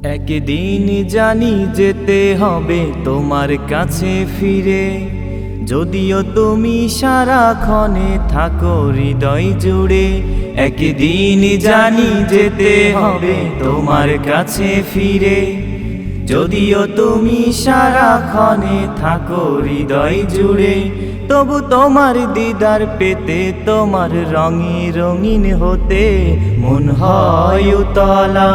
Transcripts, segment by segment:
একদিন জানি যেতে হবে তোমার কাছে ফিরে, যদিও তুমি সারাক্ষণে থাকো হৃদয় জুড়ে। একদিন জানি যেতে হবে তোমার কাছে ফিরে, যদিও তুমি সারাক্ষণে থাকো হৃদয় জুড়ে। তবু তোমার দিদার পেতে, তোমার রঙে রঙিন হতে মন হয় উতলা।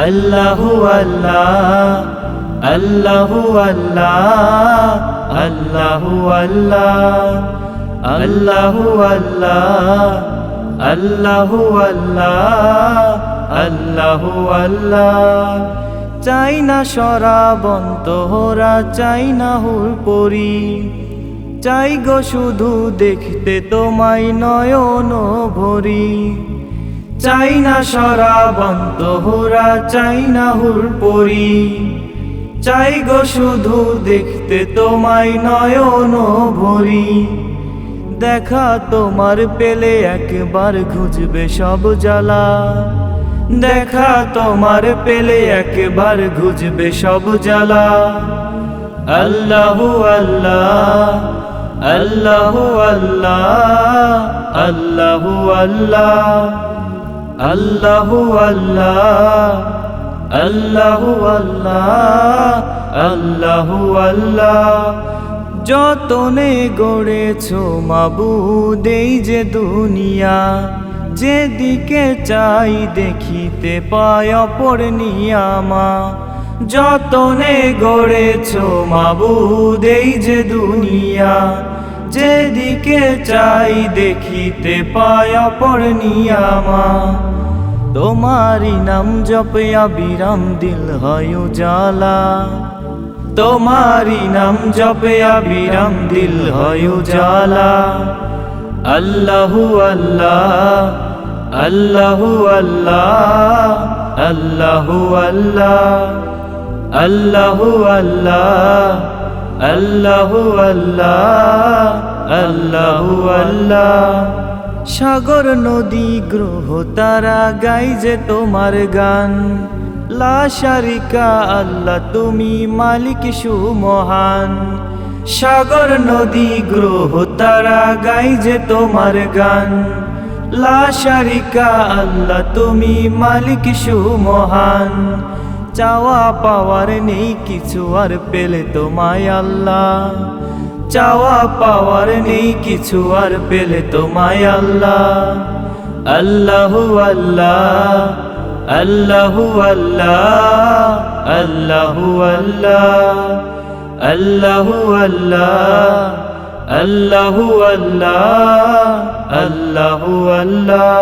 আল্লাহু আল্লাহ আল্লাহু আল্লাহ আল্লাহু আল্লাহ আল্লাহু আল্লাহ আল্লাহু আল্লাহ আল্লাহু আল্লাহ। চাই না শরাবন তোহরা, চাই না হুর পরি, চাই গো শুধু দেখতে তোমায় নয়ন ভরি। চাই না শরাবন তোহরা, চাই না হুর পরি, চাই গো শুধু দেখতে তোমায় নয়ন ভরি। দেখা তোমার পেলে একবার ঘুচবে সব জ্বালা, দেখা তোমার পেলে একবার ঘুচবে সব জ্বালা। আল্লাহু আল্লাহ আল্লাহু আল্লাহ আল্লাহু আল্লাহ আল্লাহু আল্লাহ আল্লাহু আল্লাহ আল্লাহু আল্লাহ। যতনে গড়েছো মাবুদ এই যে দুনিয়া, যেদিকে চাই দেখিতে পাই অপর নিয়ামা। যতনে গড়েছো মাবুদ এই যে দুনিয়া, যেদিকে চাই দেখিতে পাই অপর নিয়ামা। তোমারি নাম জপয়া বিরাম দিল হয় উজালা, তোমারি নাম জপয়া বিরাম দিল হয় উজালা। আল্লাহু আল্লাহ আল্লাহু আল্লাহ আল্লাহু আল্লাহ আল্লাহু আল্লাহ আল্লাহু আল্লাহ আল্লাহু আল্লাহ। সাগর নদী গ্রহ তারা গাই যে তোমার গান, লা শারিকা আল্লাহ তুমি মালিক সুমহান। সাগর নদী গ্রহ তারা গাই যে তোমার গান, লা শারিকা আল্লাহ তুমি মালিক সুমহান। চাওয়া পাওয়ার নেই কিছু আর পেলে তোমায় আল্লাহ, চাওয়া পাওয়ার নেই কিছু আর পেলে তোমায় আল্লাহ। আল্লাহু আল্লাহ আল্লাহু আল্লাহ আল্লাহু আল্লাহ আল্লাহু আল্লাহ আল্লাহু আল্লাহ আল্লাহু আল্লাহ।